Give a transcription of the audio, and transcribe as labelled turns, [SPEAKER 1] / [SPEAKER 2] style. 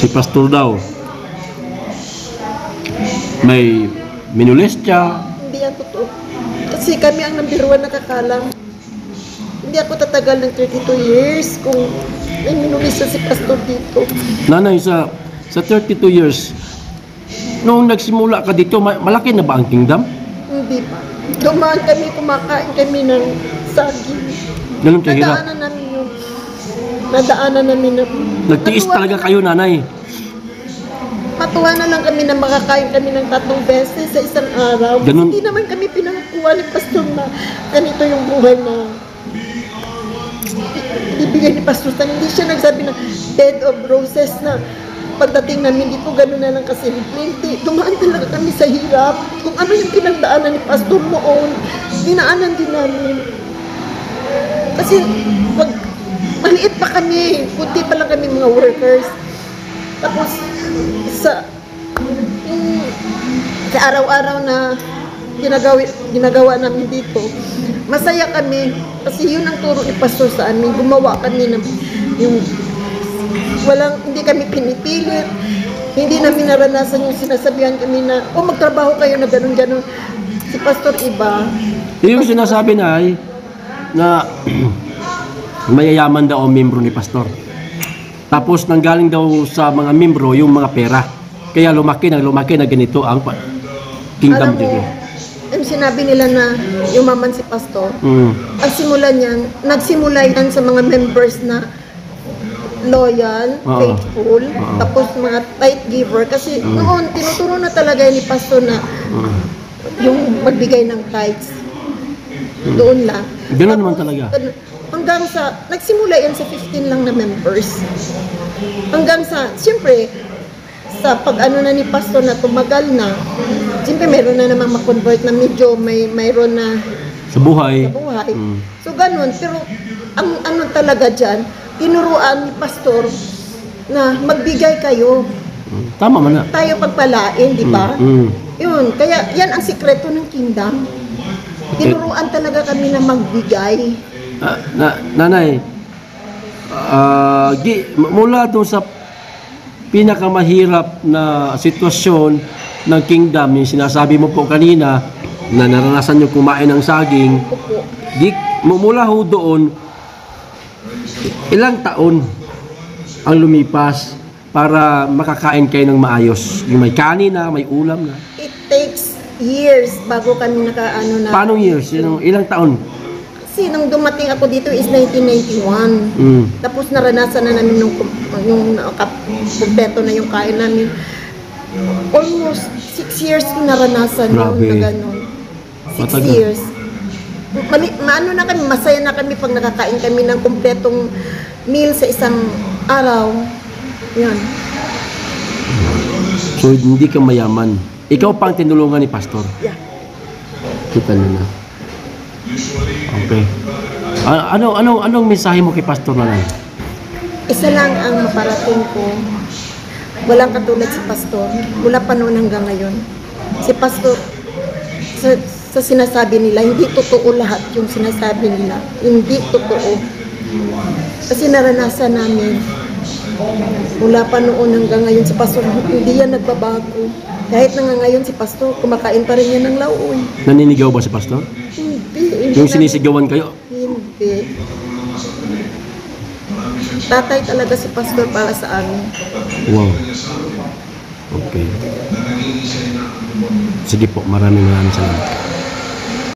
[SPEAKER 1] Si pastor daw, may minulestya.
[SPEAKER 2] Hindi yan totoo. Kasi kami ang number 1 nakakalang. Hindi ako tatagal ng 32 years kung may minulista si pastor dito.
[SPEAKER 1] Nanay, sa 32 years, noong nagsimula ka dito, malaki na ba ang kingdom?
[SPEAKER 2] Hindi pa. Dumaan kami, kumakain kami ng saging.
[SPEAKER 1] Ganun kahirap.
[SPEAKER 2] Nadaanan namin yun. Nadaanan namin na.
[SPEAKER 1] Nagtiis talaga kayo, nanay.
[SPEAKER 2] Matuwa na lang kami na makakain kami ng 3 beses sa isang araw.
[SPEAKER 1] Ganun.
[SPEAKER 2] Hindi naman kami pinangkuha ni pastor na ganito yung buhay na ibigay ni pastor. Hindi siya nagsabi na bed of roses na pagdating namin dito, gano'n na lang kasi hindi. Dumaan talaga kami sa hirap. Kung ano yung pinagdaanan ni pastor noon, dinaanan din namin. Kasi maliit pa kami, kunti pa lang kami mga workers. Tapos sa araw-araw na ginagawa namin dito, masaya kami kasi yun ang turo ni pastor sa amin. Gumawa kami ng yung hindi kami pinipilit, hindi namin naranasan yung sinasabihan kami na magtrabaho kayo na gano'n-gano'n. Si pastor iba.
[SPEAKER 1] Yung sinasabi na mayayaman daw ang membro ni pastor. Tapos nanggaling daw sa mga membro yung mga pera. Kaya lumaki na ganito ang kingdom dito.
[SPEAKER 2] Ang sinabi nila na yumaman si pastor, ang nagsimula yan sa mga members na loyal, faithful, tapos mga tight giver. Kasi noon, tinuturo na talaga ni pastor na yung magbigay ng tithes. Doon lang.
[SPEAKER 1] Ganoon naman talaga.
[SPEAKER 2] Hanggang sa, nagsimula yan sa 15 lang na members. Hanggang sa, siyempre, sa pag-ano na ni pastor na tumagal na, siyempre meron na namang ma-convert na medyo mayroon na
[SPEAKER 1] sa buhay.
[SPEAKER 2] So ganun, pero ang ano talaga dyan, tinuruan ni pastor na magbigay kayo.
[SPEAKER 1] Tama man na.
[SPEAKER 2] Tayo pagpalain, di ba? Yun, kaya yan ang sikreto ng kingdom. Tinuruan talaga kami na magbigay.
[SPEAKER 1] Nanay, mula doon sa pinakamahirap na sitwasyon ng kingdom, yung sinasabi mo po kanina na naranasan nyo kumain ng saging, mula ho doon, ilang taon ang lumipas para makakain kayo ng maayos? Yung may kanin na, may ulam na.
[SPEAKER 2] It takes years bago kami nakaano na.
[SPEAKER 1] Paano years? Ilang taon?
[SPEAKER 2] Kasi nung dumating ako dito is 1991. Tapos naranasan na namin yung kumpleto na yung kain namin. Almost 6 years ko naranasan yun na gano'n. 6 years. Maano na kami, masaya na kami pag nakakain kami ng kumpletong meal sa isang araw. Yan.
[SPEAKER 1] So, hindi ka mayaman. Ikaw pang tinulungan ni pastor?
[SPEAKER 2] Yeah.
[SPEAKER 1] Kita nyo na. Okay. Anong mensahe mo kay pastor na?
[SPEAKER 2] Isa lang ang maparating ko. Walang katulad si pastor. Mula pa noon hanggang ngayon. Si pastor, sa sinasabi nila, hindi totoo lahat yung sinasabi nila. Hindi totoo. Kasi naranasan namin. Mula pa noon hanggang ngayon si pastor, hindi yan nagbabago. Kahit ngayon si pastor, kumakain pa rin yan ng lauoy.
[SPEAKER 1] Naninigaw ba si pastor?
[SPEAKER 2] Hindi.
[SPEAKER 1] Yung sinisigawan kayo?
[SPEAKER 2] Hindi. Tatay talaga si pastor para sa amin.
[SPEAKER 1] Wow. Okay. Sige po, maraming salamat.